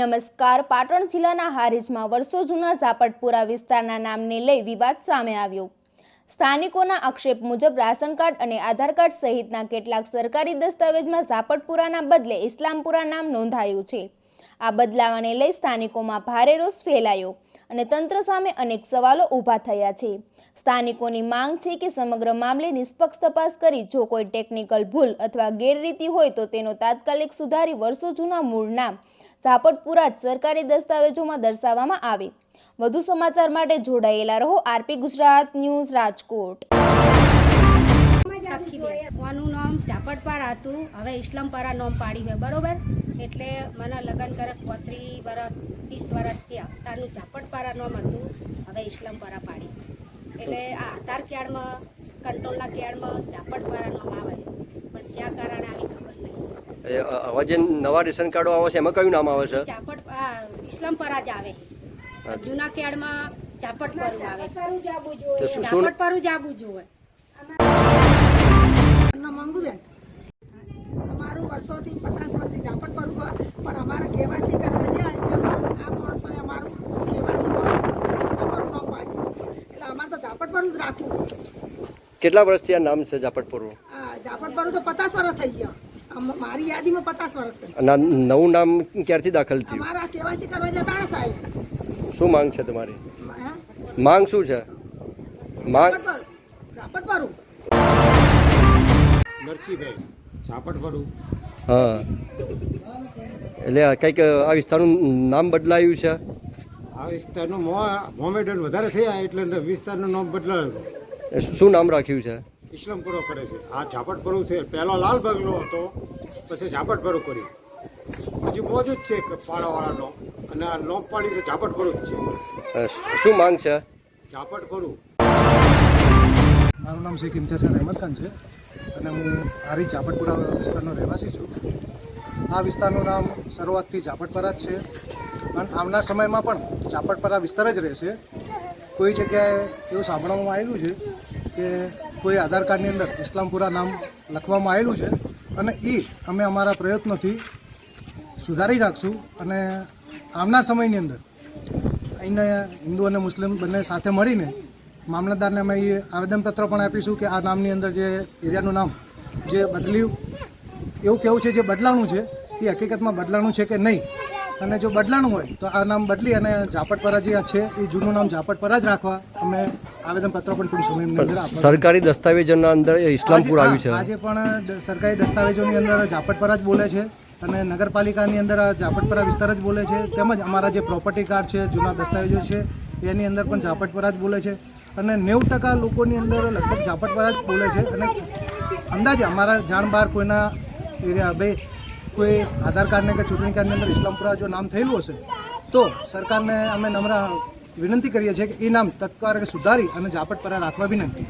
નમસ્કાર. પાટણ જિલ્લાના હારીજમાં વર્ષો જૂના ઝાપટપુરા વિસ્તારના નામને લઈ વિવાદ સામે આવ્યો. સ્થાનિકોના આક્ષેપ મુજબ રાશન કાર્ડ અને આધાર કાર્ડ સહિતના કેટલાક સરકારી દસ્તાવેજમાં ઝાપટપુરાના બદલે ઇસ્લામપુરા નામ નોંધાયું છે. આ બદલાવાને લઈ સ્થાનિકોમાં ભારે રોષ ફેલાયો અને તંત્ર સામે અનેક સવાલો ઊભા થયા છે. સ્થાનિકોની માંગ છે કે સમગ્ર મામલે નિષ્પક્ષ તપાસ કરી જો કોઈ ટેકનિકલ ભૂલ અથવા ગેરરીતિ હોય તો તેનો તાત્કાલિક સુધારી વર્ષો જૂના મૂળ નામ ઝાપટપુરા જ સરકારી દસ્તાવેજોમાં દર્શાવવામાં આવે. વધુ સમાચાર માટે જોડાયેલા રહો આરપી ગુજરાત ન્યૂઝ રાજકોટ. મારું નામ ઝાપટપરા હતું, હવે ઇસ્લામપરા નામ પાડ્યું છે બરોબર. એટલે મને લગ્ન કરે 35 વર્ષ 30 વર્ષ થયા, તારનું ઝાપટપરા નામ હતું, હવે ઇસ્લામપરા પાડ્યું. એટલે આ આધાર કાર્ડમાં કંટ્રોલના કાર્ડમાં ઝાપટપરા નામ આવે છે, પણ શા કારણે આવી ખબર નહીં. હવે જે નવા રેશન કાર્ડો આવે છે એમાં કયું નામ આવે છે? ઇસ્લામપરા જ આવે. જૂના કાર્ડમાં ઝાપટપરું આવે, ઝાપટપરું જ આવવું જોઈએ. મંગુબેન, અમારું વર્ષોથી 50 વર્ષથી ઝાપટપરું પણ અમારે કેવાયસી કરવા જાય એમાં આ માણસોએ અમારું કેવાયસી ઇસ્લામપરું નામ પાડ્યું, એટલે અમારે તો ઝાપટપરું જ રાખવું. કેટલા વર્ષથી આ નામ છે ઝાપટપુરું? ઝાપટપરું તો 50 વર્ષ થઈ ગયા. મારી યાદીમાં 50 વર્ષ થઈ. અને નવું નામ ક્યારથી દાખલ થયું? અમારા કેવાયસી કરવા જતા સાહેબ. શું માંગ છે તમારી? માંગ શું છે? માંગ ઝાપટપરું નરસિંહભાઈ ઝાપટપરું. હા, એટલે કંઈક આ વિસ્તારનું નામ બદલાયું છે. આ વિસ્તારનું મોમેડન વધારે થયા એટલે વિસ્તારનું નામ બદલાયું. શું નામ રાખ્યું છે? ઇસ્લામપુરો કરે છે. આ ઝાપટપરું છે. પહેલો લાલ બંગલો હતો, પછી ઝાપટપરું કર્યું. હજી મોજૂદ છે કે પાડાવાળાનો, અને આ લોપ પાડી તો ઝાપટપરું જ છે. શું માંગ છે? ઝાપટપરું. મારું નામ શેખ ઇમ્તિયાઝ અહેમદ ખાન છે અને હું હારીજ ઝાપટપુરા વિસ્તારનો રહેવાસી છું. આ વિસ્તારનું નામ શરૂઆતથી ઝાપટપરા જ છે અને આવનાર સમયમાં પણ ઝાપટપરા વિસ્તાર જ રહેશે. કોઈ જગ્યાએ એવું સાંભળવામાં આવેલું છે કે કોઈ આધાર કાર્ડની અંદર ઇસ્લામપુરા નામ લખવામાં આવેલું છે અને એ અમે અમારા પ્રયત્નોથી સુધારી નાખશું અને આવનાર સમયની અંદર અહીંના હિન્દુ અને મુસ્લિમ બંને સાથે મળીને મામલતદારને અમે એ આવેદનપત્ર પણ આપીશું કે આ નામની અંદર જે એરિયાનું નામ જે બદલ્યું, એવું કહેવું છે જે બદલાણું છે એ હકીકતમાં બદલાણું છે કે નહીં, અને જો બદલાણું હોય તો આ નામ બદલી અને ઝાપટપરા જે છે એ જૂનું નામ ઝાપટપરા જ રાખવા અમે આવેદનપત્ર પણ ટૂંક સમયની અંદર આપવા. સરકારી દસ્તાવેજોના અંદર ઇસ્લામપુર આવ્યું છે. આજે પણ સરકારી દસ્તાવેજોની અંદર ઝાપટપરા જ બોલે છે અને નગરપાલિકાની અંદર ઝાપટપરા વિસ્તાર જ બોલે છે, તેમજ અમારા જે પ્રોપર્ટી કાર્ડ છે, જૂના દસ્તાવેજો છે એની અંદર પણ ઝાપટપરા જ બોલે છે અને 90% લોકોની અંદર લગભગ ઝાપટપરા જ બોલે છે. અને અંદાજે અમારા જાણ બહાર કોઈના એરિયા ભાઈ કોઈ આધાર કાર્ડને કે ચૂંટણી કાર્ડની અંદર ઇસ્લામપુરા જો નામ થયેલું હશે તો સરકારને અમે નમ્ર વિનંતી કરીએ છીએ કે એ નામ તત્કાળ સુધારી અને ઝાપટપરા રાખવા વિનંતી.